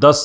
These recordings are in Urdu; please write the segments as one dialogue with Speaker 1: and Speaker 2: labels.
Speaker 1: 10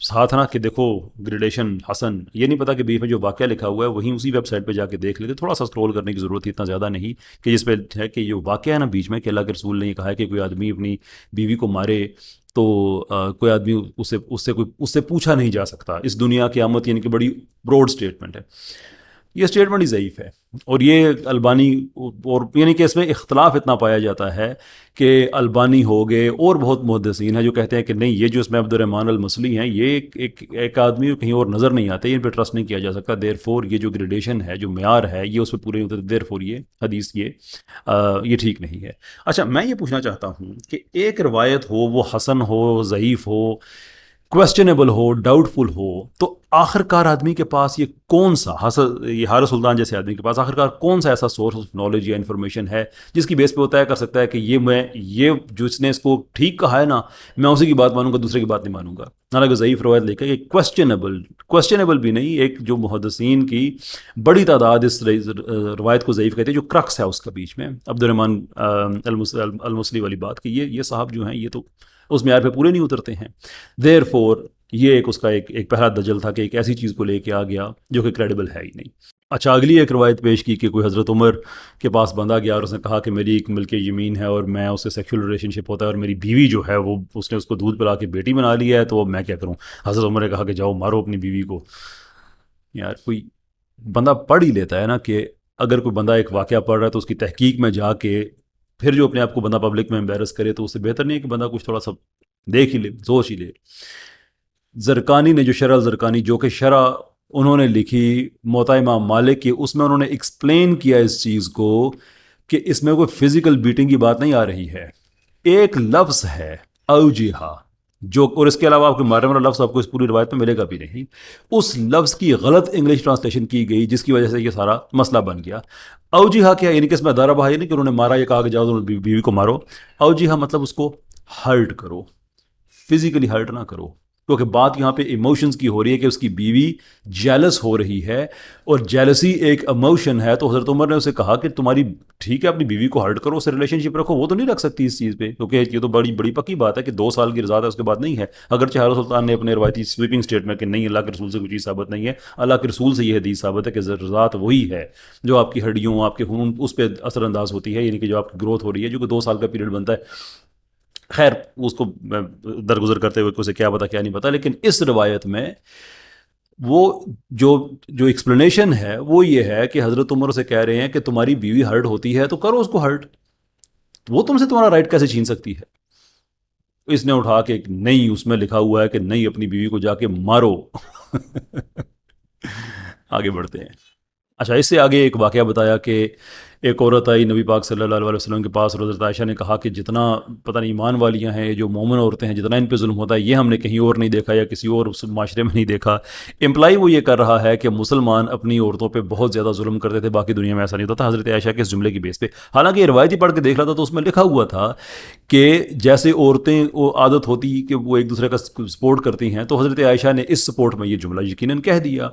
Speaker 1: ساتھ نا کہ دیکھو گریڈیشن حسن، یہ نہیں پتا کہ بیف میں جو واقعہ لکھا ہوا ہے وہیں اسی ویب سائٹ پہ جا کے دیکھ لیتے، تھوڑا سا اسکرول کرنے کی ضرورت ہے، اتنا زیادہ نہیں کہ جس پہ ہے کہ یہ واقعہ ہے نا بیچ میں کہ اللہ کے رسول نے یہ کہا ہے کہ کوئی آدمی اپنی بیوی کو مارے تو کوئی آدمی اس سے پوچھا نہیں جا سکتا اس دنیا قیامت، یعنی کہ بڑی براڈ اسٹیٹمنٹ ہے، یہ اسٹیٹمنٹ ہی ضعیف ہے. اور یہ البانی، اور یعنی کہ اس میں اختلاف اتنا پایا جاتا ہے کہ البانی ہو گئے اور بہت محدثین ہیں جو کہتے ہیں کہ نہیں، یہ جو اس میں عبد الرحمن المصلی ہیں یہ ایک آدمی کہیں اور نظر نہیں آتے، ان پہ ٹرسٹ نہیں کیا جا سکتا، دیر فور یہ جو گریڈیشن ہے، جو معیار ہے، یہ اس پہ پورے نہیں ہوتے، دیر فور یہ حدیث یہ ٹھیک نہیں ہے. اچھا، میں یہ پوچھنا چاہتا ہوں کہ ایک روایت ہو، وہ حسن ہو، ضعیف ہو، کویسچنیبل ہو، ڈاؤٹ فل ہو، تو آخر کار آدمی کے پاس یہ کون سا یہ حارث سلطان جیسے آدمی کے پاس آخر کار کون سا ایسا سورس آف نالج یا انفارمیشن ہے جس کی بیس پہ وہ طے کر سکتا ہے کہ یہ جس نے اس کو ٹھیک کہا ہے نا، میں اسی کی بات مانوں گا، دوسرے کی بات نہیں مانوں گا. حالانکہ ضعیف روایت لے کے کویسچنیبل بھی نہیں، ایک جو محدثین کی بڑی تعداد اس روایت کو ضعیف کہتے ہیں، جو کرکس ہے اس کا بیچ میں عبد الرحمن المصلی والی بات کہ یہ صاحب جو ہیں یہ تو اس معیار پہ پورے نہیں اترتے ہیں. دیر فور یہ اس کا ایک پہلا دجل تھا کہ ایک ایسی چیز کو لے کے آ گیا جو کہ کریڈیبل ہے ہی نہیں. اچھا، اگلی ایک روایت پیش کی کہ کوئی حضرت عمر کے پاس بندہ گیا اور اس نے کہا کہ میری ایک ملک یمین ہے اور میں اس سے سیکشول ریلیشن شپ ہوتا ہے اور میری بیوی جو ہے وہ اس نے اس کو دودھ پلا کے بیٹی بنا لیا ہے، تو اب میں کیا کروں. حضرت عمر نے کہا کہ جاؤ مارو اپنی بیوی کو. یار کوئی بندہ پڑھ ہی لیتا ہے نا کہ اگر کوئی بندہ ایک واقعہ پڑھ رہا ہے تو اس کی تحقیق میں جا کے پھر جو اپنے آپ کو بندہ پبلک میں امبیرس کرے تو اس سے بہتر نہیں ہے کہ بندہ کچھ تھوڑا سا دیکھ ہی لے، سوچ ہی لے. زرکانی نے جو شرح زرکانی، جو کہ شرح انہوں نے لکھی موطا امام مالک کی، اس میں انہوں نے ایکسپلین کیا اس چیز کو کہ اس میں کوئی فزیکل بیٹنگ کی بات نہیں آ رہی ہے، ایک لفظ ہے اوجیہا، جو اور اس کے علاوہ آپ کو مارنے والا لفظ آپ کو اس پوری روایت میں ملے گا بھی نہیں. اس لفظ کی غلط انگلش ٹرانسلیشن کی گئی جس کی وجہ سے یہ سارا مسئلہ بن گیا. اوجیہا کیا، یعنی کہ اس میں دارا بہا نہیں کہ انہوں نے مارا، یہ کہا کہ جاؤ تم بیوی کو مارو. اوجیہا مطلب اس کو ہرٹ کرو، فزیکلی ہرٹ نہ کرو، کیونکہ بات یہاں پہ ایموشنز کی ہو رہی ہے کہ اس کی بیوی جیلس ہو رہی ہے، اور جیلسی ایک ایموشن ہے. تو حضرت عمر نے اسے کہا کہ تمہاری ٹھیک ہے اپنی بیوی کو ہرٹ کرو، اسے ریلیشن شپ رکھو، وہ تو نہیں رکھ سکتی اس چیز پہ، کیونکہ یہ تو بڑی پکی بات ہے کہ 2 سال کی رضا ہے، اس کے بعد نہیں ہے. اگرچہ حضرت سلطان نے اپنے روایتی سویپنگ اسٹیٹ میں کہ نہیں، اللہ کے رسول سے کوئی چیز ثابت نہیں ہے، اللہ کے رسول سے یہ حدیث ثابت ہے کہ رضاعت وہی ہے جو آپ کی ہڈیوں، آپ کے خون اس پہ اثر انداز ہوتی ہے، یعنی کہ جو آپ کی گروتھ ہو رہی ہے، جو کہ 2 سال کا پیریڈ بنتا ہے. خیر اس کو درگزر کرتے ہوئے اسے کیا پتا کیا نہیں پتا، لیکن اس روایت میں وہ جو ایکسپلینیشن ہے وہ یہ ہے کہ حضرت عمر سے کہہ رہے ہیں کہ تمہاری بیوی ہرٹ ہوتی ہے تو کرو اس کو ہرٹ، وہ تم سے تمہارا رائٹ کیسے چھین سکتی ہے. اس نے اٹھا کے نہیں، اس میں لکھا ہوا ہے کہ نہیں، اپنی بیوی کو جا کے مارو. آگے بڑھتے ہیں. اچھا، اس سے آگے ایک واقعہ بتایا کہ ایک عورت آئی نبی پاک صلی اللہ علیہ وسلم کے پاس، اور حضرت عائشہ نے کہا کہ جتنا پتہ نہیں ایمان والیاں ہیں، جو مومن عورتیں ہیں، جتنا ان پہ ظلم ہوتا ہے یہ ہم نے کہیں اور نہیں دیکھا یا کسی اور معاشرے میں نہیں دیکھا. امپلائی وہ یہ کر رہا ہے کہ مسلمان اپنی عورتوں پہ بہت زیادہ ظلم کرتے تھے، باقی دنیا میں ایسا نہیں ہوتا تھا حضرت عائشہ کے اس جملے کی بیس پہ. حالانکہ یہ روایتی پڑھ کے دیکھ رہا تھا تو اس میں لکھا ہوا تھا کہ جیسے عورتیں وہ عادت ہوتی کہ وہ ایک دوسرے کا سپورٹ کرتی ہیں، تو حضرت عائشہ نے اس سپورٹ میں یہ جملہ یقیناً کہہ دیا.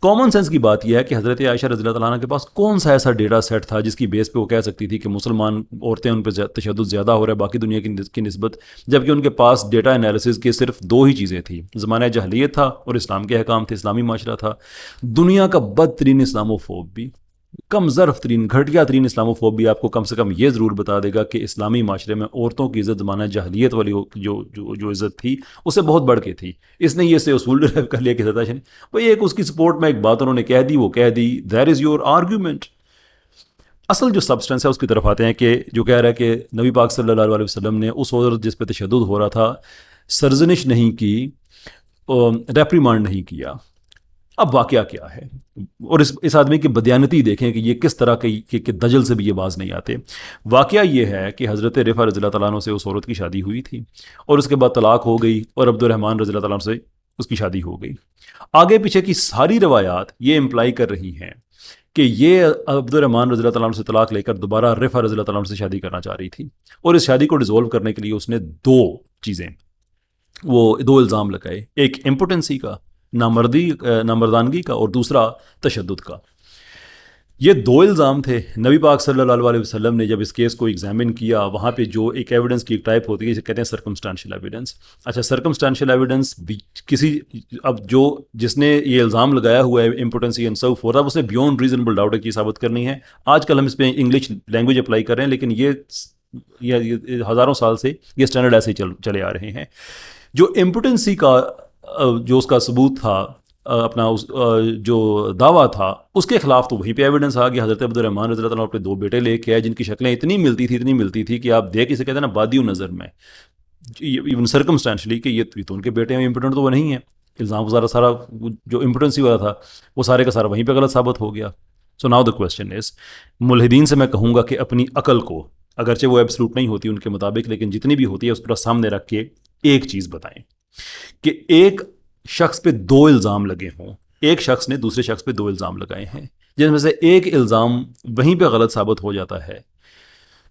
Speaker 1: کامن سینس کی بات یہ ہے کہ حضرت عائشہ رضی اللہ تعالیٰ عنہ کے پاس کون سا ایسا ڈیٹا سیٹ تھا جس کی بیس پہ وہ کہہ سکتی تھی کہ مسلمان عورتیں ان پہ تشدد زیادہ ہو رہا ہے باقی دنیا کی نسبت، جبکہ ان کے پاس ڈیٹا انالیسز کی صرف 2 ہی چیزیں تھیں، زمانہ جاہلیت تھا اور اسلام کے احکام تھے، اسلامی معاشرہ تھا. دنیا کا بدترین اسلاموفوب بھی، کم ظرف ترین، گھٹیا ترین اسلاموفوب بھی آپ کو کم سے کم یہ ضرور بتا دے گا کہ اسلامی معاشرے میں عورتوں کی عزت زمانہ جاہلیت والی جو عزت تھی اس سے بہت بڑھ کے تھی. اس نے یہ سے اصول ڈرائیو کر لیا کہ بھائی ایک اس کی سپورٹ میں ایک بات انہوں نے کہہ دی، وہ کہہ دی، دیر از یور آرگیومنٹ. اصل جو سبسٹنس ہے اس کی طرف آتے ہیں کہ جو کہہ رہا ہے کہ نبی پاک صلی اللہ علیہ وسلم نے اس عورت جس پہ تشدد ہو رہا تھا سرزنش نہیں کی، ریپریمانڈ نہیں کیا. اب واقعہ کیا ہے، اور اس آدمی کی بدیانتی دیکھیں کہ یہ کس طرح کہ دجل سے بھی یہ باز نہیں آتے. واقعہ یہ ہے کہ حضرت رفع رضی اللہ تعالیٰ عنہ سے اس عورت کی شادی ہوئی تھی اور اس کے بعد طلاق ہو گئی، اور عبد الرحمن رضی اللہ تعالیٰ عنہ سے اس کی شادی ہو گئی. آگے پیچھے کی ساری روایات یہ امپلائی کر رہی ہیں کہ یہ عبد الرحمن رضی اللہ تعالیٰ عنہ سے طلاق لے کر دوبارہ رفع رضی اللہ تعالیٰ عنہ سے شادی کرنا چاہ رہی تھی، اور اس شادی کو ڈیزولو کرنے کے لیے اس نے 2 چیزیں، وہ 2 الزام لگائے، ایک امپوٹنسی کا، نامردانگی کا، اور دوسرا تشدد کا. یہ دو الزام تھے. نبی پاک صلی اللہ علیہ وسلم نے جب اس کیس کو ایگزامن کیا، وہاں پہ جو ایک ایویڈنس کی ایک ٹائپ ہوتی ہے جسے کہتے ہیں سرکمسٹانشیل ایویڈنس. اچھا، سرکمسٹانشیل ایویڈنس کسی، اب جس نے یہ الزام لگایا ہوا ہے امپوٹنسی اینڈ سو فورتھ، اب اس نے بیونڈ ریزنبل ڈاؤٹ کی ثابت کرنی ہے. آج کل ہم اس پہ انگلش لینگویج اپلائی کر رہے ہیں، لیکن یہ ہزاروں سال سے یہ اسٹینڈرڈ ایسے ہی چلے آ رہے ہیں. جو امپوٹنسی کا جو اس کا ثبوت تھا، اپنا جو دعویٰ تھا، اس کے خلاف تو وہیں پہ ایویڈنس آ گیا. حضرت عبد الرحمن رضی اللہ عنہ اپنے 2 بیٹے لے کے آئے جن کی شکلیں اتنی ملتی تھی کہ آپ دیکھ اسے کہتے ہیں نا بادی نظر میں، ایون سرکمسٹانشلی، کہ یہ تو ان کے بیٹے ہیں، امپوٹنٹ تو وہ نہیں ہے. الزام سارا جو امپوٹنسی والا تھا وہ سارے کا سارا وہیں پہ غلط ثابت ہو گیا. سو ناؤ دا کویسچن از، ملحدین سے میں کہوں گا کہ اپنی عقل کو، اگرچہ وہ ایبسلوٹ نہیں ہوتی ان کے مطابق، لیکن جتنی بھی ہوتی ہے اس کو سامنے رکھ کے ایک چیز بتائیں کہ ایک شخص پہ 2 الزام لگے ہوں، ایک شخص نے دوسرے شخص پہ 2 الزام لگائے ہیں، جن میں سے ایک الزام وہیں پہ غلط ثابت ہو جاتا ہے،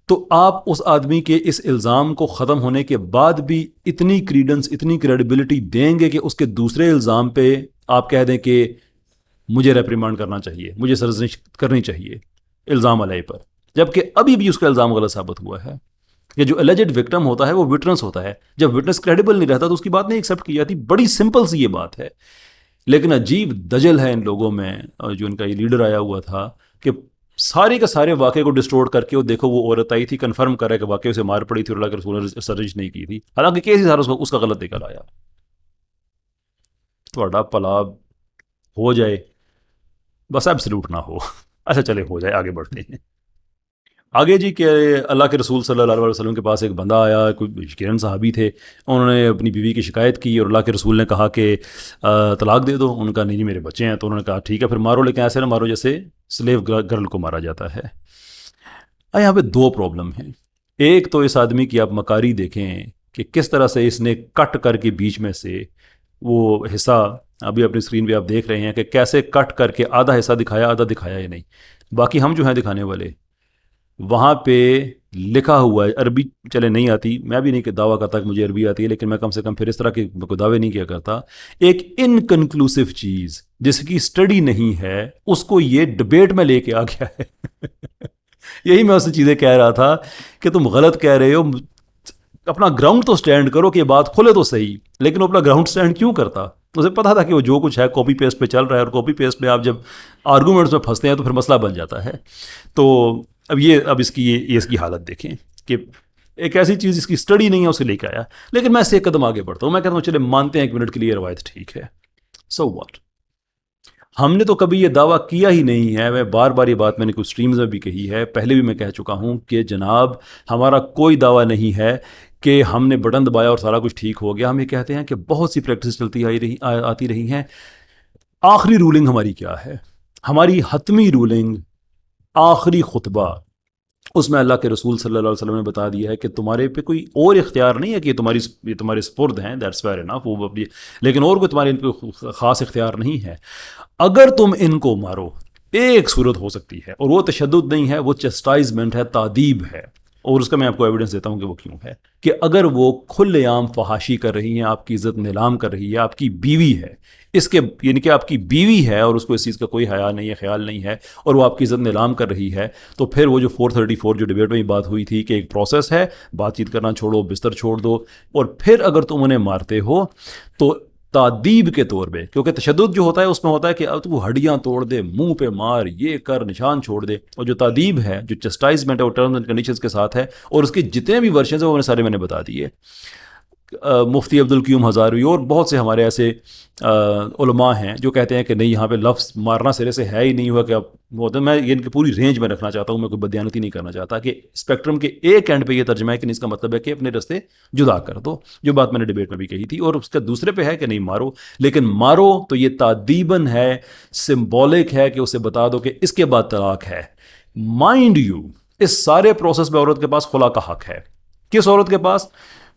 Speaker 1: تو آپ اس آدمی کے اس الزام کو ختم ہونے کے بعد بھی اتنی کریڈنس، اتنی کریڈیبلٹی دیں گے کہ اس کے دوسرے الزام پہ آپ کہہ دیں کہ مجھے ریپریمانڈ کرنا چاہیے، مجھے سرزنش کرنی چاہیے الزام علیہ پر، جبکہ ابھی بھی اس کا الزام غلط ثابت ہوا ہے. کہ جو اللیجڈ وکٹم ہوتا ہے وہ وٹنس ہوتا ہے، جب وٹنس کریڈیبل نہیں رہتا تو اس کی بات نہیں ایکسیپٹ کی جاتی. بڑی سمپل سی یہ بات ہے، لیکن عجیب دجل ہے ان لوگوں میں. جو ان کا یہ لیڈر آیا ہوا تھا کہ سارے کے سارے واقعے کو ڈسٹورٹ کر کے وہ دیکھو وہ عورت آئی تھی، کنفرم کرے کہ واقعی اسے مار پڑی تھی اور اللہ کے رسول نے سرزنش نہیں کی تھی، حالانکہ کیس ہی سارا اس کا غلط نکل آیا. تھوڑا پلا ہو جائے، بس ایبسلوٹ نہ ہو. اچھا چلے، ہو جائے، آگے بڑھتے ہیں. آگے جی کہ اللہ کے رسول صلی اللہ علیہ وسلم کے پاس ایک بندہ آیا، کوئی کرن صحابی تھے، انہوں نے اپنی بیوی کی شکایت کی اور اللہ کے رسول نے کہا کہ طلاق دے دو. ان کا نہیں میرے بچے ہیں. تو انہوں نے کہا ٹھیک ہے پھر مارو، لیکن ایسے نہ مارو جیسے سلیو گرل کو مارا جاتا ہے. یہاں پہ 2 پرابلم ہیں. ایک تو اس آدمی کی آپ مکاری دیکھیں کہ کس طرح سے اس نے کٹ کر کے بیچ میں سے وہ حصہ، ابھی اپنی اسکرین پہ آپ دیکھ رہے ہیں کہ کیسے کٹ کر کے آدھا حصہ دکھایا، آدھا دکھایا ہی نہیں. باقی ہم جو ہیں دکھانے والے، وہاں پہ لکھا ہوا ہے، عربی چلے نہیں آتی، میں بھی نہیں کہ دعویٰ کرتا کہ مجھے عربی آتی ہے، لیکن میں کم سے کم پھر اس طرح کے کوئی دعوے نہیں کیا کرتا. ایک انکنکلوسیو چیز جس کی اسٹڈی نہیں ہے اس کو یہ ڈبیٹ میں لے کے آ گیا ہے. یہی میں اس سے چیزیں کہہ رہا تھا کہ تم غلط کہہ رہے ہو، اپنا گراؤنڈ تو سٹینڈ کرو کہ یہ بات کھلے تو صحیح. لیکن وہ اپنا گراؤنڈ سٹینڈ کیوں کرتا؟ اسے پتا تھا کہ وہ جو کچھ ہے کاپی پیسٹ پہ چل رہا ہے، اور کاپی پیسٹ میں آپ جب آرگومنٹس میں پھنستے ہیں تو پھر مسئلہ بن جاتا ہے. تو اب اس کی حالت دیکھیں کہ ایک ایسی چیز جس کی اسٹڈی نہیں ہے اسے لے کے آیا. لیکن میں اس سے ایک قدم آگے بڑھتا ہوں، میں کہتا ہوں چلے مانتے ہیں 1 منٹ کے لیے روایت ٹھیک ہے، سو واٹ. ہم نے تو کبھی یہ دعویٰ کیا ہی نہیں ہے. میں بار بار یہ بات میں نے کچھ اسٹریمز میں بھی کہی ہے، پہلے بھی میں کہہ چکا ہوں کہ جناب ہمارا کوئی دعویٰ نہیں ہے کہ ہم نے بٹن دبایا اور سارا کچھ ٹھیک ہو گیا. ہم یہ کہتے ہیں کہ بہت سی پریکٹس چلتی آتی رہی ہیں. آخری رولنگ ہماری کیا ہے؟ ہماری حتمی رولنگ، آخری خطبہ، اس میں اللہ کے رسول صلی اللہ علیہ وسلم نے بتا دیا ہے کہ تمہارے پہ کوئی اور اختیار نہیں ہے کہ یہ تمہارے سپرد ہیں، دیٹس فیئر انف، وہ لیکن اور کوئی تمہارے ان پہ خاص اختیار نہیں ہے. اگر تم ان کو مارو، ایک صورت ہو سکتی ہے، اور وہ تشدد نہیں ہے، وہ چسٹائزمنٹ ہے، تعذیب ہے. اور اس کا میں آپ کو ایویڈنس دیتا ہوں کہ وہ کیوں ہے. کہ اگر وہ کھلے عام فحاشی کر رہی ہیں، آپ کی عزت نیلام کر رہی ہے، آپ کی بیوی ہے، اس کے یعنی کہ آپ کی بیوی ہے اور اس کو اس چیز کا کوئی حیا نہیں ہے، خیال نہیں ہے، اور وہ آپ کی عزت نیلام کر رہی ہے، تو پھر وہ جو 434 جو ڈیبیٹ میں بات ہوئی تھی کہ ایک پروسیس ہے، بات چیت کرنا چھوڑو، بستر چھوڑ دو، اور پھر اگر تم انہیں مارتے ہو تو تعدیب کے طور پہ، کیونکہ تشدد جو ہوتا ہے اس میں ہوتا ہے کہ اب تو ہڈیاں توڑ دے، منہ پہ مار، یہ کر، نشان چھوڑ دے. اور جو تعدیب ہے، جو چسٹائزمنٹ ہے، وہ ٹرمز اینڈ کنڈیشنز کے ساتھ ہے، اور اس کے جتنے بھی ورشنز ہیں وہ سارے میں نے بتا دیے. مفتی عبدالقیوم ہزاروی اور بہت سے ہمارے ایسے علماء ہیں جو کہتے ہیں کہ نہیں، یہاں پہ لفظ مارنا سرے سے ہے ہی نہیں ہوا. کہ میں ان کی پوری رینج میں رکھنا چاہتا ہوں، میں کوئی بدیانتی نہیں کرنا چاہتا کہ اسپیکٹرم کے ایک اینڈ پہ یہ ترجمہ ہے کہ اس کا مطلب ہے کہ اپنے رستے جدا کر دو، جو بات میں نے ڈیبیٹ میں بھی کہی تھی. اور اس کا دوسرے پہ ہے کہ نہیں مارو، لیکن مارو تو یہ تعدیباً ہے، سمبولک ہے کہ اسے بتا دو کہ اس کے بعد طلاق ہے. مائنڈ یو، اس سارے پروسیس میں عورت کے پاس خلا کا حق ہے. کس عورت کے پاس؟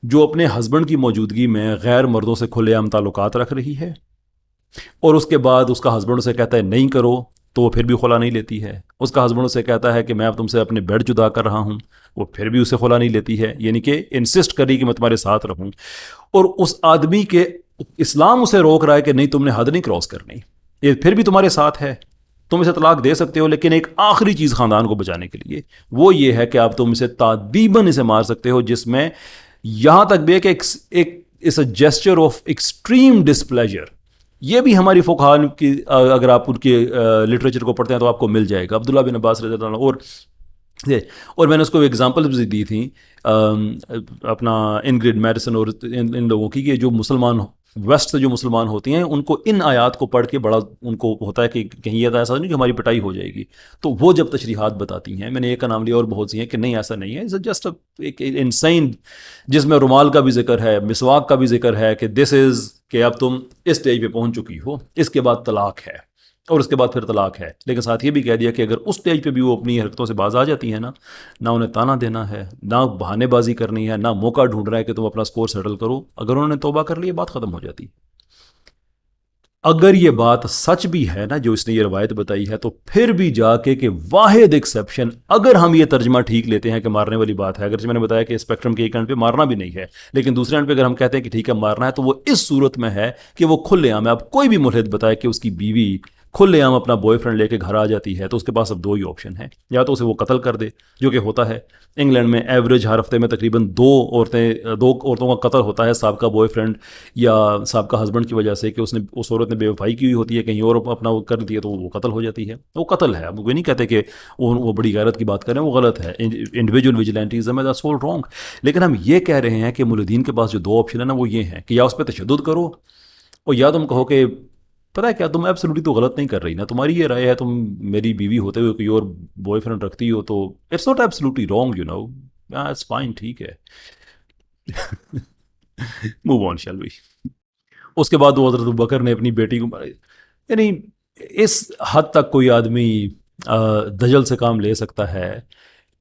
Speaker 1: جو اپنے ہسبینڈ کی موجودگی میں غیر مردوں سے کھلے عام تعلقات رکھ رہی ہے، اور اس کے بعد اس کا ہسبینڈ اسے کہتا ہے نہیں کرو تو وہ پھر بھی خلا نہیں لیتی ہے. اس کا ہسبینڈ اسے کہتا ہے کہ میں اب تم سے اپنے بیڈ جدا کر رہا ہوں، وہ پھر بھی اسے خلا نہیں لیتی ہے، یعنی کہ انسسٹ کری کہ میں تمہارے ساتھ رہوں. اور اس آدمی کے اسلام اسے روک رہا ہے کہ نہیں، تم نے حد نہیں کراس کرنی، یہ پھر بھی تمہارے ساتھ ہے. تم اسے طلاق دے سکتے ہو، لیکن ایک آخری چیز خاندان کو بچانے کے لیے، وہ یہ ہے کہ آپ تم اسے تعدیباً اسے مار سکتے ہو، جس میں یہاں تک بھی ہے کہ ایک اس اے جیسچر آف ایکسٹریم ڈسپلیجر. یہ بھی ہماری فقہاء کی اگر آپ ان کے لٹریچر کو پڑھتے ہیں تو آپ کو مل جائے گا. عبداللہ بن عباس رضی اللہ عنہ اور میں نے اس کو ایگزامپل بھی دی تھی اپنا انگریڈ میڈیسن اور ان لوگوں کی، کہ جو مسلمان ویسٹ سے جو مسلمان ہوتی ہیں ان کو ان آیات کو پڑھ کے بڑا ان کو ہوتا ہے کہ کہیں یہ ایسا نہیں کہ ہماری پٹائی ہو جائے گی، تو وہ جب تشریحات بتاتی ہیں، میں نے ایک کا نام لیا اور بہت سی ہیں کہ نہیں ایسا نہیں ہے، جسٹ ایک انسین جس میں رومال کا بھی ذکر ہے، مسواک کا بھی ذکر ہے، کہ دس از کہ اب تم اس اسٹیج پہ پہنچ چکی ہو، اس کے بعد طلاق ہے، اور اس کے بعد پھر طلاق ہے. لیکن ساتھ یہ بھی کہہ دیا کہ اگر اس اسٹیج پہ بھی وہ اپنی حرکتوں سے باز آ جاتی ہیں نا، نہ انہیں تانا دینا ہے، نہ بہانے بازی کرنی ہے، نہ موقع ڈھونڈ رہا ہے کہ تم اپنا سکور سیٹل کرو، اگر انہوں نے توبہ کر لی بات ختم ہو جاتی. اگر یہ بات سچ بھی ہے نا جو اس نے یہ روایت بتائی ہے، تو پھر بھی جا کے کہ واحد ایکسیپشن اگر ہم یہ ترجمہ ٹھیک لیتے ہیں کہ مارنے والی بات ہے، اگرچہ میں نے بتایا کہ اسپیکٹرم کے ایک اینڈ پہ مارنا بھی نہیں ہے، لیکن دوسرے اینڈ پہ اگر ہم کہتے ہیں کہ ٹھیک ہے مارنا ہے، تو وہ اس صورت میں ہے کہ وہ کھلے عام ہے. اب کوئی بھی ملحد بتائے کہ اس کی بیوی کھلے عام اپنا بوائے فرینڈ لے کے گھر آ جاتی ہے، تو اس کے پاس اب دو ہی آپشن ہیں، یا تو اسے وہ قتل کر دے، جو کہ ہوتا ہے انگلینڈ میں ایوریج ہر ہفتے میں تقریباً دو عورتوں کا قتل ہوتا ہے سابقہ بوائے فرینڈ یا سابقہ ہسبینڈ کی وجہ سے، کہ اس عورت نے بے وفائی کی ہوئی ہوتی ہے، کہیں اور اپنا وہ کر لیتی ہے تو وہ قتل ہو جاتی ہے. وہ قتل ہے، اب وہ نہیں کہتے کہ وہ بڑی غیرت کی بات کریں، وہ غلط ہے، انڈیویجول ویجیلنٹیزم ہے، دیٹس آل رانگ. لیکن ہم یہ کہہ رہے ہیں کہ مولودین کے پاس جو دو آپشن ہے نا، وہ یہ ہیں کہ یا اس پہ تشدد کرو، اور یا تم کہو کہ پتہ ہے کیا، تم ایبسلیوٹلی تو غلط نہیں کر رہی نا، تمہاری یہ رائے ہے، تم میری بیوی ہوتے ہوئے کوئی اور بوائے فرینڈ رکھتی ہو، تو it's not absolutely wrong, you know, it's fine, ٹھیک ہے. Move on shall we. اس کے بعد وہ حضرت ابوبکر نے اپنی بیٹی کو، یعنی اس حد تک کوئی آدمی دجل سے کام لے سکتا ہے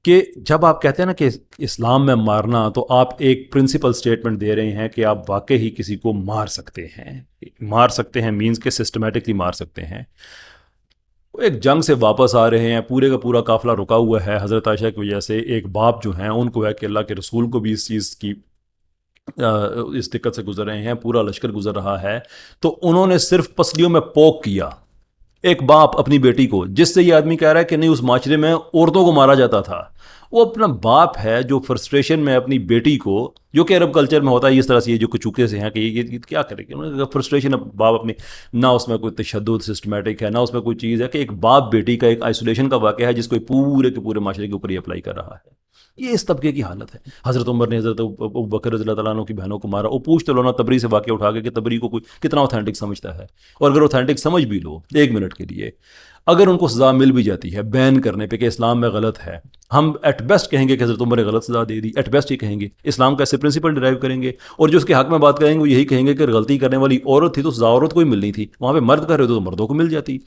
Speaker 1: کہ جب آپ کہتے ہیں نا کہ اسلام میں مارنا، تو آپ ایک پرنسپل سٹیٹمنٹ دے رہے ہیں کہ آپ واقعی کسی کو مار سکتے ہیں مینز کے سسٹمیٹکلی مار سکتے ہیں. ایک جنگ سے واپس آ رہے ہیں، پورے کا پورا قافلہ رکا ہوا ہے حضرت عائشہ کی وجہ سے، ایک باپ جو ہیں ان کو ہے کہ اللہ کے رسول کو بھی اس چیز کی اس دقت سے گزر رہے ہیں، پورا لشکر گزر رہا ہے، تو انہوں نے صرف پسلیوں میں پوک کیا ایک باپ اپنی بیٹی کو، جس سے یہ آدمی کہہ رہا ہے کہ نہیں اس معاشرے میں عورتوں کو مارا جاتا تھا. وہ اپنا باپ ہے جو فرسٹریشن میں اپنی بیٹی کو، جو کہ عرب کلچر میں ہوتا ہے اس طرح سے، یہ جو کچوکے سے ہیں کہ یہ کیا کرے گا، فرسٹریشن باپ اپنی، نہ اس میں کوئی تشدد سسٹمیٹک ہے، نہ اس میں کوئی چیز ہے کہ ایک باپ بیٹی کا ایک آئسولیشن کا واقعہ ہے جس کو پورے کے پورے معاشرے کے اوپر یہ اپلائی کر رہا ہے. یہ اس طبقے کی حالت ہے. حضرت عمر نے حضرت ابوبکر رضی اللہ تعالیٰ عنہ کی بہنوں کو مارا. وہ پوچھتے لو نا تبری سے واقعہ اٹھا کے کہ تبری کو کوئی کتنا اوتھینٹک سمجھتا ہے، اور اگر اوتھینٹک سمجھ بھی لو ایک منٹ کے لیے، اگر ان کو سزا مل بھی جاتی ہے بین کرنے پہ کہ اسلام میں غلط ہے، ہم ایٹ بیسٹ کہیں گے کہ حضرت عمر نے غلط سزا دے دی، ایٹ بیسٹ یہ کہیں گے. اسلام کا ایسے پرنسپل ڈرائیو کریں گے، اور جو اس کے حق میں بات کریں گے وہ یہی کہیں گے کہ غلطی کرنے والی عورت تھی تو سزا عورت کو ہی ملنی تھی، وہاں پہ مرد کر رہے تو مردوں کو مل جاتی.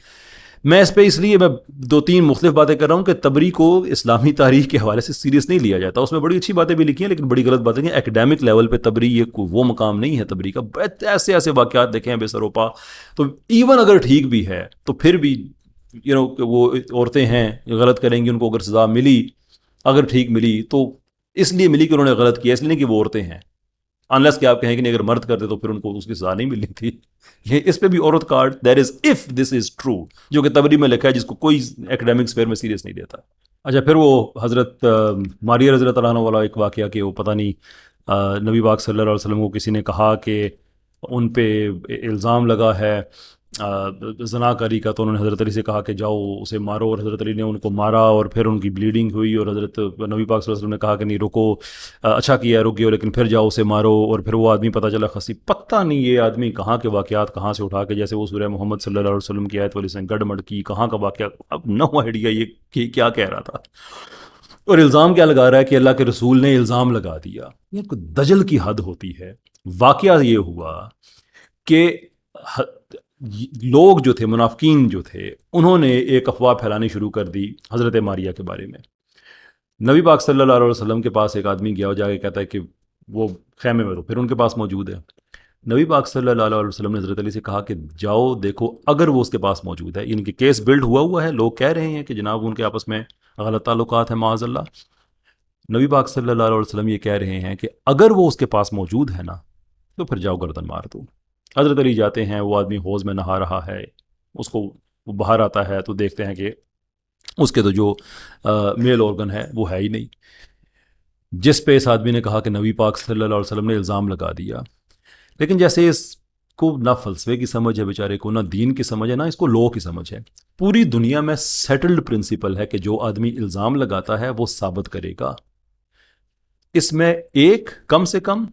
Speaker 1: میں اس پہ اس لیے میں دو تین مختلف باتیں کر رہا ہوں کہ تبری کو اسلامی تاریخ کے حوالے سے سیریس نہیں لیا جاتا. اس میں بڑی اچھی باتیں بھی لکھی ہیں لیکن بڑی غلط باتیں ہیں. ایکڈیمک لیول پہ تبری یہ وہ مقام نہیں ہے تبری کا. ایسے واقعات دیکھیں بے سروپا. تو ایون اگر ٹھیک بھی ہے تو پھر بھی کہ وہ عورتیں ہیں غلط کریں گی، ان کو اگر سزا ملی، اگر ٹھیک ملی تو اس لیے ملی کہ انہوں نے غلط کیا، اس لیے نہیں کہ وہ عورتیں ہیں. انلیس کہ آپ کہیں کہ نہیں اگر مرد کرتے تو پھر ان کو اس کی سزا نہیں ملنی تھی. یہ اس پہ بھی عورت card that is if this is true, جو کہ تبری میں لکھا ہے، جس کو کوئی ایکڈیمک اسفیئر میں سیریس نہیں دیتا. اچھا، پھر وہ حضرت ماریہ رضی اللہ تعالیٰ عنہ والا ایک واقعہ کہ وہ پتہ نہیں نبی پاک صلی اللہ علیہ وسلم کو کسی نے کہا کہ ان پہ الزام لگا ہے زنا کاری کا، تو انہوں نے حضرت علی سے کہا کہ جاؤ اسے مارو، اور حضرت علی نے ان کو مارا اور پھر ان کی بلیڈنگ ہوئی، اور حضرت نبی پاک صلی اللہ علیہ وسلم نے کہا کہ نہیں رکو، اچھا کیا رک گئے، لیکن پھر جاؤ اسے مارو. اور پھر وہ آدمی پتہ چلا خسی، پتہ نہیں یہ آدمی کہاں کے واقعات کہاں سے اٹھا کے، جیسے وہ سورہ محمد صلی اللہ علیہ وسلم کی آیت والی سے گڑ مڑ کی، کہاں کا واقعہ، اب نو آئیڈیا یہ کیا کہہ رہا تھا. اور الزام کیا لگا رہا ہے کہ اللہ کے رسول نے الزام لگا دیا. یہ کوئی دجل کی حد ہوتی ہے. واقعہ یہ ہوا کہ لوگ جو تھے، منافقین جو تھے، انہوں نے ایک افواہ پھیلانی شروع کر دی حضرت ماریہ کے بارے میں. نبی پاک صلی اللہ علیہ وسلم کے پاس ایک آدمی گیا اور جا کے کہتا ہے کہ وہ خیمے میں تو پھر ان کے پاس موجود ہے. نبی پاک صلی اللہ علیہ وسلم نے حضرت علی سے کہا کہ جاؤ دیکھو اگر وہ اس کے پاس موجود ہے، یعنی کہ کیس بلڈ ہوا ہے، لوگ کہہ رہے ہیں کہ جناب ان کے آپس میں غلط تعلقات ہیں معاذ اللہ. نبی پاک صلی اللہ علیہ وسلم یہ کہہ رہے ہیں کہ اگر وہ اس کے پاس موجود ہے نا تو پھر جاؤ گردن مار دو. حضرت علی جاتے ہیں، وہ آدمی حوض میں نہا رہا ہے، اس کو وہ باہر آتا ہے تو دیکھتے ہیں کہ اس کے تو جو میل آرگن ہے وہ ہے ہی نہیں، جس پہ اس آدمی نے کہا کہ نبی پاک صلی اللہ علیہ وسلم نے الزام لگا دیا. لیکن جیسے اس کو نہ فلسفے کی سمجھ ہے بیچارے کو، نہ دین کی سمجھ ہے، نہ اس کو لو کی سمجھ ہے. پوری دنیا میں سیٹلڈ پرنسپل ہے کہ جو آدمی الزام لگاتا ہے وہ ثابت کرے گا. اس میں ایک کم سے کم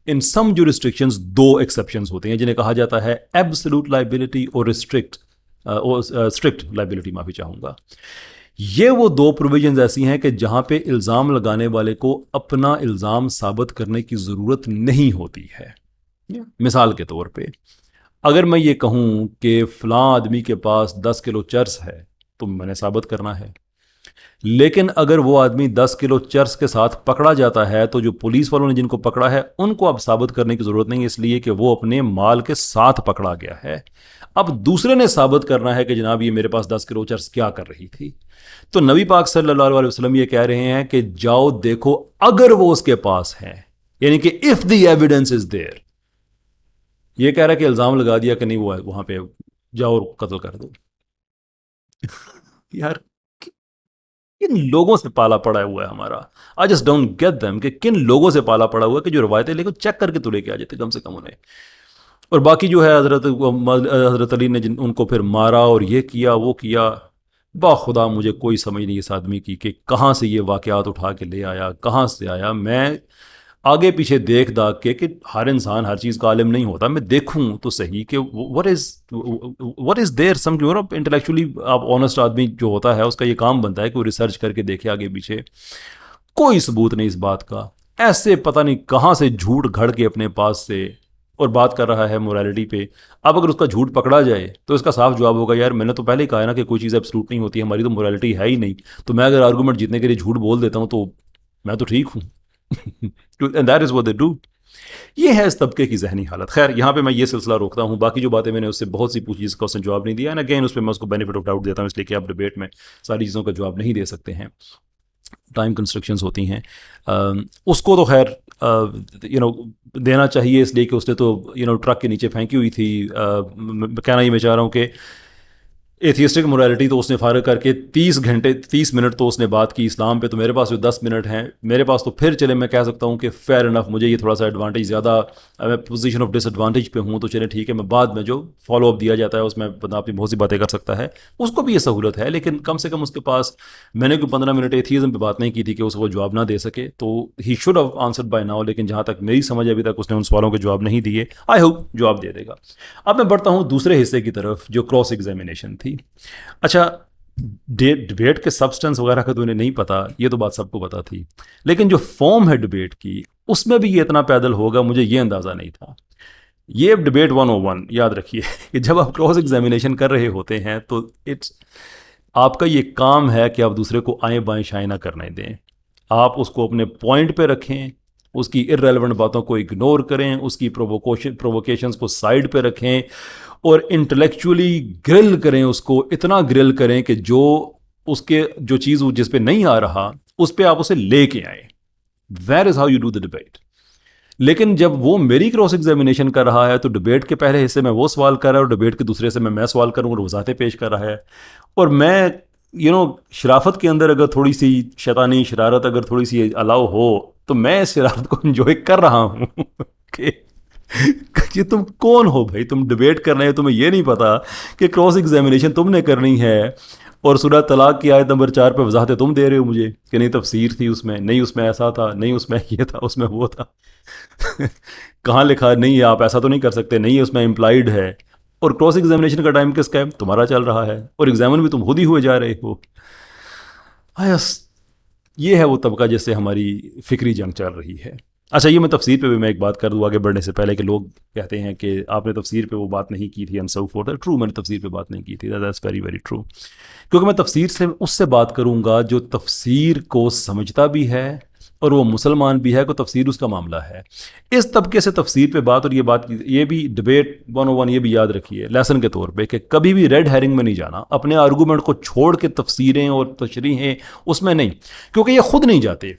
Speaker 1: ان سم جورسٹرکشنز 2 ایکسیپشنز ہوتے ہیں جنہیں کہا جاتا ہے ایبسولوٹ لائبلٹی اور اسٹرکٹ لائبلٹی. معافی چاہوں گا. یہ وہ 2 پروویژنز ایسی ہیں کہ جہاں پہ الزام لگانے والے کو اپنا الزام ثابت کرنے کی ضرورت نہیں ہوتی ہے. مثال کے طور پہ اگر میں یہ کہوں کہ فلاں آدمی کے پاس 10 کلو چرس ہے تو میں نے ثابت کرنا ہے. لیکن اگر وہ آدمی 10 کلو چرس کے ساتھ پکڑا جاتا ہے تو جو پولیس والوں نے جن کو پکڑا ہے ان کو اب ثابت کرنے کی ضرورت نہیں، اس لیے کہ وہ اپنے مال کے ساتھ پکڑا گیا ہے. اب دوسرے نے ثابت کرنا ہے کہ جناب یہ میرے پاس 10 کلو چرس کیا کر رہی تھی. تو نبی پاک صلی اللہ علیہ وسلم یہ کہہ رہے ہیں کہ جاؤ دیکھو اگر وہ اس کے پاس ہے، یعنی کہ if the evidence is there. یہ کہہ رہا ہے کہ الزام لگا دیا کہ نہیں وہ ہے وہاں پہ، جاؤ اور قتل کر دو. یار کن لوگوں سے پالا پڑا ہوا ہے ہمارا. I just don't get them کہ کن لوگوں سے پالا پڑا ہوا ہے کہ جو روایتیں لے کے چیک کر کے تو لے کے آ جاتے کم سے کم انہیں. اور باقی جو ہے حضرت علی نے ان کو پھر مارا اور یہ کیا وہ کیا. باخدا مجھے کوئی سمجھ نہیں اس آدمی کی کہ کہاں سے یہ واقعات اٹھا کے لے آیا، کہاں سے آیا. میں آگے پیچھے دیکھ داغ کے کہ ہر انسان ہر چیز کا عالم نہیں ہوتا، میں دیکھوں تو صحیح کہ what is there some intellectually آپ آنیسٹ آدمی جو ہوتا ہے اس کا یہ کام بنتا ہے کہ وہ ریسرچ کر کے دیکھے آگے پیچھے. کوئی ثبوت نہیں اس بات کا، ایسے پتہ نہیں کہاں سے جھوٹ گھڑ کے اپنے پاس سے اور بات کر رہا ہے موریلٹی پہ. اب اگر اس کا جھوٹ پکڑا جائے تو اس کا صاف جواب ہوگا یار میں نے تو پہلے ہی کہا ہے نا کہ کوئی چیز ایبسولوٹ نہیں ہوتی، ہماری تو موریلٹی ہے ہی نہیں. تو میں اگر آرگومنٹ جیتنے کے لیے جھوٹ بول دیتا ہوں تو میں تو ٹھیک ہوں. And that is what they do. یہ ہے اس طبقے کی ذہنی حالت. خیر یہاں پہ میں یہ سلسلہ روکتا ہوں. باقی جو باتیں میں نے اس سے بہت سی پوچھی جس کا اس نے جواب نہیں دیا، اینڈ اگین اس پہ میں اس کو بینیفٹ آف ڈاؤٹ دیتا ہوں، اس لیے کہ آپ ڈبیٹ میں ساری چیزوں کا جواب نہیں دے سکتے ہیں، ٹائم کنسٹرکشنز ہوتی ہیں. اس کو تو خیر دینا چاہیے اس لیے کہ اس نے تو ٹرک کے نیچے پھینکی ہوئی تھی. کہنا یہ میں چاہ رہا ہوں کہ ایتھیسٹک موریلٹی تو اس نے فارغ کر کے 30 منٹ تو اس نے بات کی اسلام پہ. تو میرے پاس جو 10 منٹ ہیں میرے پاس تو پھر چلے میں کہہ سکتا ہوں کہ فیئر انف مجھے یہ تھوڑا سا ایڈوانٹیج زیادہ، میں پوزیشن آف ڈس ایڈوانٹیج پہ ہوں تو چلے ٹھیک ہے، میں بعد میں جو فالو اپ دیا جاتا ہے اس میں بندہ اپنی بہت سی باتیں کر سکتا ہے، اس کو بھی یہ سہولت ہے. لیکن کم سے کم اس کے پاس میں نے کوئی 15 منٹ ایتھیزم پہ بات نہیں کی تھی کہ اس کو جواب نہ دے سکے. تو he should have answered by now. لیکن جہاں تک میری سمجھ ابھی تک اس نے ان سوالوں کے جواب نہیں دیے. آئی ہوپ جواب دے دے گا. اب میں بڑھتا ہوں دوسرے حصے کی طرف جو کراس ایگزامینیشن تھی. اچھا ڈبیٹ کے سبسٹنس وغیرہ کا تو انہیں نہیں پتا، یہ تو بات سب کو پتا تھی، لیکن جو فارم ہے ڈبیٹ کی اس میں بھی یہ اتنا پیدل ہوگا مجھے یہ اندازہ نہیں تھا. یہ ڈبیٹ 101 یاد رکھیے کہ جب آپ کراس ایگزامینیشن کر رہے ہوتے ہیں تو آپ کا یہ کام ہے کہ آپ دوسرے کو آئیں بائیں شائیں نہ کرنے دیں. آپ اس کو اپنے پوائنٹ پہ رکھیں، اس کی ارریلیونٹ باتوں کو اگنور کریں، اس کی پرووکیشنز کو سائڈ پہ رکھیں اور انٹلیکچولی گرل کریں، اس کو اتنا گرل کریں کہ جو اس کے جو چیز جس پہ نہیں آ رہا اس پہ آپ اسے لے کے آئیں. That is how you do the debate. لیکن جب وہ میری کراس ایگزامینیشن کر رہا ہے تو ڈبیٹ کے پہلے حصے میں وہ سوال کر رہا ہے اور ڈبیٹ کے دوسرے حصے میں سوال کروں اور وضاحتیں پیش کر رہا ہے. اور میں شرافت کے اندر اگر تھوڑی سی شیطانی شرارت اگر تھوڑی سی الاؤ ہو تو میں اس شرارت کو انجوائے کر رہا ہوں کہ یہ تم کون ہو بھائی، تم ڈبیٹ کر رہے ہیں، تمہیں یہ نہیں پتا کہ کراس ایگزامینیشن تم نے کرنی ہے اور سورہ طلاق کی آیت نمبر 4 پہ وضاحتیں تم دے رہے ہو مجھے کہ نہیں تفسیر تھی اس میں، نہیں اس میں ایسا تھا، نہیں اس میں یہ تھا، اس میں وہ تھا. کہاں لکھا نہیں آپ ایسا تو نہیں کر سکتے، نہیں اس میں امپلائڈ ہے. اور کراس ایگزامینیشن کا ٹائم کس کا ہے؟ تمہارا چل رہا ہے اور ایگزامن بھی تم خود ہی ہوئے جا رہے ہو. یہ ہے وہ طبقہ جس سے ہماری فکری جنگ چل رہی ہے. اچھا یہ میں تفسیر پہ بھی میں ایک بات کر دوں آگے بڑھنے سے پہلے کہ لوگ کہتے ہیں کہ آپ نے تفسیر پہ وہ بات نہیں کی تھی اینڈ سو فورتھ. ٹرو، میں نے تفسیر پہ بات نہیں کی تھی. That's very very true. کیونکہ میں تفسیر سے اس سے بات کروں گا جو تفسیر کو سمجھتا بھی ہے اور وہ مسلمان بھی ہے، کو تفسیر اس کا معاملہ ہے. اس طبقے سے تفسیر پہ بات، اور یہ بھی ڈبیٹ 101 یہ بھی یاد رکھیے لیسن کے طور پہ کہ کبھی بھی ریڈ ہیرنگ میں نہیں جانا. اپنے آرگومنٹ کو چھوڑ کے تفسیریں اور تشریحیں اس میں نہیں، کیونکہ یہ خود نہیں جاتے.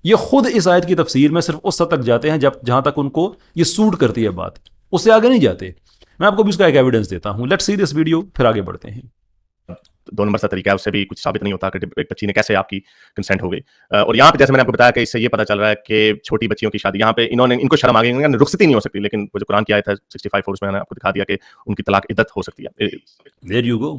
Speaker 1: یہ خود اس آیت کی تفسیر میں صرف اس حد تک جاتے ہیں جہاں تک ان کو یہ سوٹ کرتی ہے بات، اس سے آگے نہیں جاتے. میں آپ کو بھی اس کا ایک ایویڈنس دیتا ہوں. لیٹس سی دس ویڈیو، پھر آگے بڑھتے ہیں.
Speaker 2: 2 نمبر کا طریقہ ہے اس سے بھی کچھ ثابت نہیں ہوتا کہ ایک بچی نے کیسے آپ کی کنسنٹ ہو گئی. اور یہاں پہ جیسے میں نے آپ کو بتایا کہ اس سے یہ پتہ چل رہا ہے کہ چھوٹی بچیوں کی شادی یہاں پہ ان کو شرم آ گئی, رخصتی نہیں ہو سکتی, لیکن وہ جو قرآن کی آیت ہے 65 میں نے آپ کو دکھا دیا کہ ان کی طلاق عدت ہو سکتی ہے.
Speaker 1: There you go.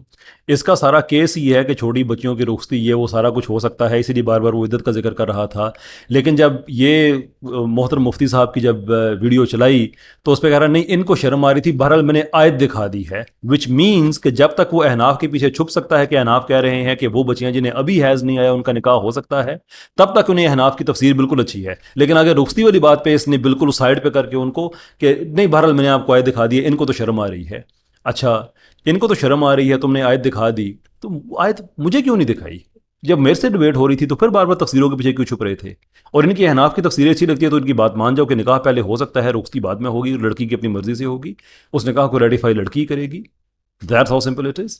Speaker 1: اس کا سارا کیس یہ ہے کہ چھوٹی بچیوں کی رخصتی یہ وہ سارا کچھ ہو سکتا ہے, اسی لیے بار بار وہ عدت کا ذکر کر رہا تھا. لیکن جب یہ محترم مفتی صاحب کی جب ویڈیو چلائی تو اس پہ کہہ رہا نہیں ان کو شرم آ رہی تھی, بہرحال میں نے آیت دکھا دی ہے, وچ مینس کہ جب تک وہ احناف کے پیچھے چھپ سکتا ہے کہ احناف کہہ رہے ہیں کہ وہ بچیاں جنہیں ابھی حیض نہیں آیا ان کا نکاح ہو سکتا ہے, تب تک انہیں احناف کی تفسیر بالکل اچھی ہے. لیکن اگر رخصتی والی بات پہ اس نے بالکل سائڈ پہ کر کے ان کو کہ نہیں بہرحال میں نے آپ کو آیت دکھا دی ہے, ان کو تو شرم آ رہی ہے. اچھا ان کو تو شرم آ رہی ہے, تم نے آیت دکھا دی, تو آیت مجھے کیوں نہیں دکھائی؟ جب میرے سے ڈیبیٹ ہو رہی تھی تو پھر بار بار تفسیروں کے پیچھے کیوں چھپ رہے تھے؟ اور ان کی احناف کی تفسیریں اچھی لگتی ہے تو ان کی بات مان جاؤ کہ نکاح پہلے ہو سکتا ہے, رخصتی بعد میں ہوگی, لڑکی کی اپنی مرضی سے ہوگی, اس نکاح کو ریٹیفائی لڑکی کرے گی. That's how simple it is.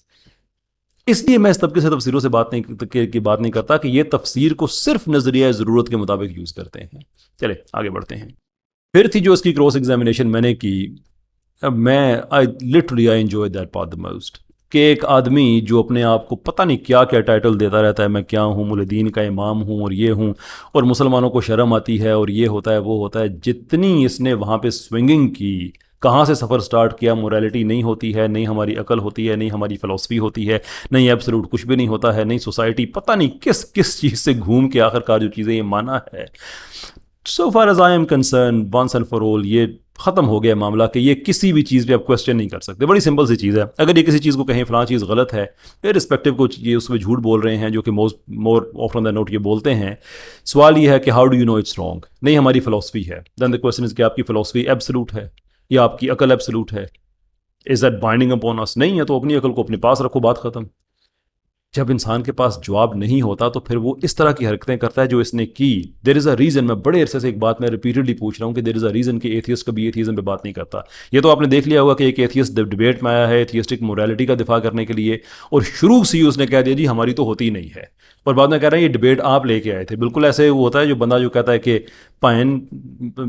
Speaker 1: اس لیے میں اس طبقے سے تفسیروں سے بات نہیں کرتا کہ یہ تفسیر کو صرف نظریہ ضرورت کے مطابق یوز کرتے ہیں. چلے آگے بڑھتے ہیں. پھر تھی جو اس کی کراس ایگزامینیشن میں نے کی, میں literally I enjoy that part the most, کہ ایک آدمی جو اپنے آپ کو پتہ نہیں کیا کیا ٹائٹل دیتا رہتا ہے, میں کیا ہوں, مولدین کا امام ہوں اور یہ ہوں, اور مسلمانوں کو شرم آتی ہے اور یہ ہوتا ہے وہ ہوتا ہے. جتنی اس نے وہاں پہ سوئنگنگ کی, کہاں سے سفر سٹارٹ کیا, موریلٹی نہیں ہوتی ہے, نہیں ہماری عقل ہوتی ہے, نہیں ہماری فلسفی ہوتی ہے, نہیں ایبسلوٹ کچھ بھی نہیں ہوتا ہے, نہیں سوسائٹی, پتہ نہیں کس کس چیز سے گھوم کے آخر کار جو چیزیں یہ مانا ہے. So far as I am concerned once and for all یہ ختم ہو گیا معاملہ کہ یہ کسی بھی چیز پہ آپ کویسچن نہیں کر سکتے. بڑی سمپل سی چیز ہے, اگر یہ کسی چیز کو کہیں فلاں چیز غلط ہے, رسپیکٹیو کو یہ اس میں جھوٹ بول رہے ہیں جو کہ مور آفٹن دین نوٹ یہ بولتے ہیں, سوال یہ ہے کہ how do you know it's wrong. نہیں ہماری فلسفی ہے. دین دا کویسچن از کہ آپ کی فلسفی ایبسلوٹ ہے یا آپ کی عقل ایبسلوٹ ہے. از دیٹ بائنڈنگ اپون اس؟ نہیں ہے تو اپنی عقل کو اپنے پاس رکھو, بات ختم. جب انسان کے پاس جواب نہیں ہوتا تو پھر وہ اس طرح کی حرکتیں کرتا ہے جو اس نے کی. دیر از اے ریزن. میں بڑے عرصے سے ایک بات میں ریپیٹڈلی پوچھ رہا ہوں کہ دیر از اے ریزن کہ ایتھیسٹ کبھی ایتھیزم پہ بات نہیں کرتا. یہ تو آپ نے دیکھ لیا ہوگا کہ ایک ایتھیسٹ ڈبیٹ میں آیا ہے ایتھیسٹک موریلٹی کا دفاع کرنے کے لیے, اور شروع سے ہی اس نے کہہ دیا جی ہماری تو ہوتی نہیں ہے, اور بعد میں کہہ رہے ہیں یہ ڈبیٹ آپ لے کے آئے تھے. بالکل ایسے وہ ہوتا ہے جو بندہ جو کہتا ہے کہ پائن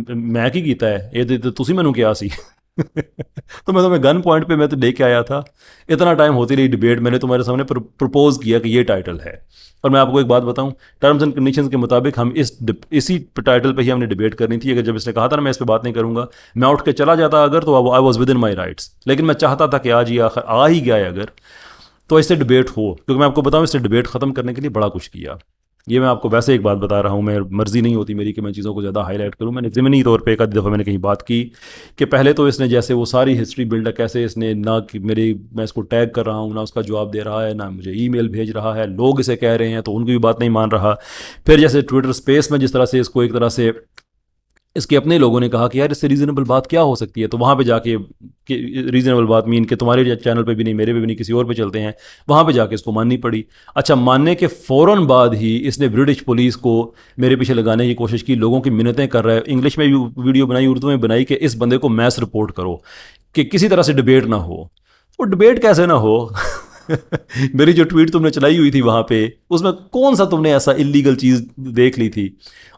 Speaker 1: میں کی کیتا ہے یہ تسی مینوں کیا سی تو میں تمہیں گن پوائنٹ پہ میں تو لے کے آیا تھا. اتنا ٹائم ہوتی رہی ڈبیٹ, میں نے تمہارے سامنے پرپوز کیا کہ یہ ٹائٹل ہے. اور میں آپ کو ایک بات بتاؤں, ٹرمز اینڈ کنڈیشنز کے مطابق ہم اسی ٹائٹل پہ ہی ہم نے ڈبیٹ کرنی تھی. اگر جب اس نے کہا تھا نا میں اس پہ بات نہیں کروں گا, میں اٹھ کے چلا جاتا اگر, تو I was with in my rights. لیکن میں چاہتا تھا کہ آج یہ آخر آ ہی گیا ہے اگر, تو اس سے ڈبیٹ ہو, کیونکہ میں آپ کو بتاؤں اس نے ڈبیٹ ختم کرنے کے لیے بڑا کچھ کیا. یہ میں آپ کو ویسے ایک بات بتا رہا ہوں, میں مرضی نہیں ہوتی میری کہ میں چیزوں کو زیادہ ہائی لائٹ کروں. میں نے ضمنی طور پہ ایک آدھی دفعہ میں نے کہیں بات کی کہ پہلے تو اس نے جیسے وہ ساری ہسٹری بلڈ ہے, کیسے اس نے نہ کہ میں اس کو ٹیگ کر رہا ہوں, نہ اس کا جواب دے رہا ہے, نہ مجھے ای میل بھیج رہا ہے, لوگ اسے کہہ رہے ہیں تو ان کی بھی بات نہیں مان رہا. پھر جیسے ٹویٹر اسپیس میں جس طرح سے اس کو ایک طرح سے اس کے اپنے لوگوں نے کہا کہ یار اس سے ریزنیبل بات کیا ہو سکتی ہے, تو وہاں پہ جا کے ریزنیبل بات مین کہ تمہارے چینل پہ بھی نہیں, میرے پہ بھی نہیں, کسی اور پہ چلتے ہیں, وہاں پہ جا کے اس کو ماننی پڑی. اچھا ماننے کے فوراً بعد ہی اس نے برٹش پولیس کو میرے پیچھے لگانے کی کوشش کی, لوگوں کی منتیں کر رہا ہے, انگلش میں بھی ویڈیو بنائی, اردو میں بنائی کہ اس بندے کو میس رپورٹ کرو کہ کسی طرح سے ڈبیٹ نہ ہو. وہ ڈبیٹ کیسے نہ ہو میری جو ٹویٹ تم نے چلائی ہوئی تھی وہاں پہ, اس میں کون سا تم نے ایسا انلیگل چیز دیکھ لی تھی؟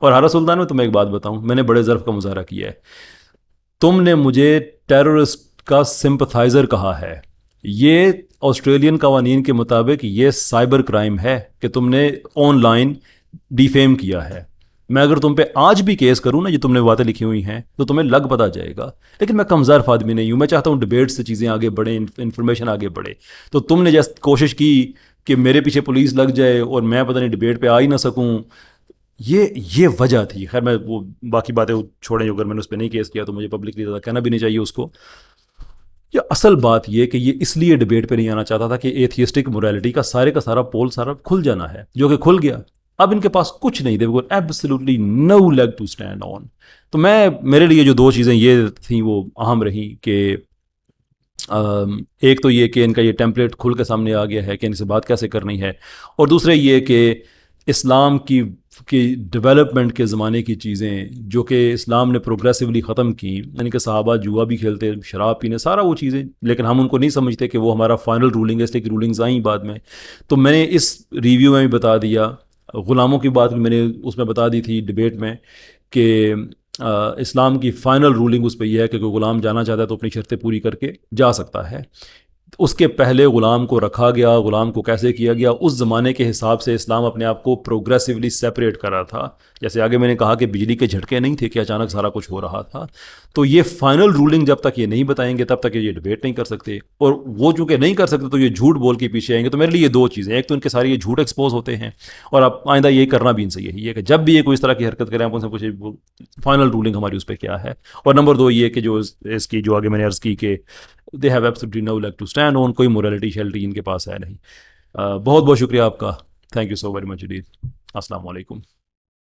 Speaker 1: اور ہارا سلطان میں تمہیں ایک بات بتاؤں, میں نے بڑے ظرف کا مظاہرہ کیا ہے. تم نے مجھے ٹیررسٹ کا سمپتھائزر کہا ہے. یہ آسٹریلین قوانین کے مطابق یہ سائبر کرائم ہے کہ تم نے آن لائن ڈیفیم کیا ہے. میں اگر تم پہ آج بھی کیس کروں نا, جو تم نے باتیں لکھی ہوئی ہیں, تو تمہیں لگ پتہ جائے گا. لیکن میں کم ظرف آدمی نہیں ہوں, میں چاہتا ہوں ڈبیٹ سے چیزیں آگے بڑھیں, انفارمیشن آگے بڑھے. تو تم نے جیسے کوشش کی کہ میرے پیچھے پولیس لگ جائے اور میں پتہ نہیں ڈبیٹ پہ آ ہی نہ سکوں, یہ وجہ تھی. خیر میں وہ باقی باتیں چھوڑیں, اگر میں نے اس پہ نہیں کیس کیا تو مجھے پبلکلی زیادہ کہنا بھی نہیں چاہیے اس کو. یہ اصل بات یہ کہ یہ اس لیے ڈبیٹ پہ نہیں آنا چاہتا تھا کہ ایتھیسٹک موریلٹی کا سارا پول سارا کھل جانا ہے, جو کہ کھل گیا. اب ان کے پاس کچھ نہیں, they got absolutely no leg to stand on. تو میرے لیے جو دو چیزیں یہ تھیں وہ اہم رہیں کہ ایک تو یہ کہ ان کا یہ ٹیمپلیٹ کھل کے سامنے آ گیا ہے کہ ان سے بات کیسے کرنی ہے, اور دوسرے یہ کہ اسلام کی ڈیولپمنٹ کے زمانے کی چیزیں جو کہ اسلام نے پروگریسولی ختم کی, یعنی کہ صحابہ جوا بھی کھیلتے, شراب پینے, سارا وہ چیزیں, لیکن ہم ان کو نہیں سمجھتے کہ وہ ہمارا فائنل رولنگ ہے, اس لیے کہ رولنگز آئیں بعد میں. تو میں نے اس ریویو میں بھی بتا دیا, غلاموں کی بات بھی میں نے اس میں بتا دی تھی ڈبیٹ میں, کہ اسلام کی فائنل رولنگ اس پہ یہ ہے کہ کوئی غلام جانا چاہتا ہے تو اپنی شرطیں پوری کر کے جا سکتا ہے. اس کے پہلے غلام کو رکھا گیا، غلام کو کیسے کیا گیا، اس زمانے کے حساب سے اسلام اپنے آپ کو پروگریسولی سیپریٹ کر رہا تھا. جیسے آگے میں نے کہا کہ بجلی کے جھٹکے نہیں تھے کہ اچانک سارا کچھ ہو رہا تھا. تو یہ فائنل رولنگ جب تک یہ نہیں بتائیں گے تب تک یہ ڈبیٹ نہیں کر سکتے، اور وہ چونکہ نہیں کر سکتے تو یہ جھوٹ بول کے پیچھے آئیں گے. تو میرے لیے یہ دو چیزیں، ایک تو ان کے سارے یہ جھوٹ ایکسپوز ہوتے ہیں، اور اب آئندہ یہ کرنا بھی ان سے یہی ہے کہ جب بھی یہ کوئی اس طرح کی حرکت کریں آپ ان سے پوچھیں فائنل رولنگ ہماری اس پہ کیا ہے. اور نمبر دو یہ کہ جو اس کی جو آگے میں نے عرض کی کہ they have absolutely no leg to stand on, کوئی مورالٹی شیلٹی ان کے پاس ہے نہیں. بہت بہت شکریہ آپ کا. Thank you so very much. السلام علیکم.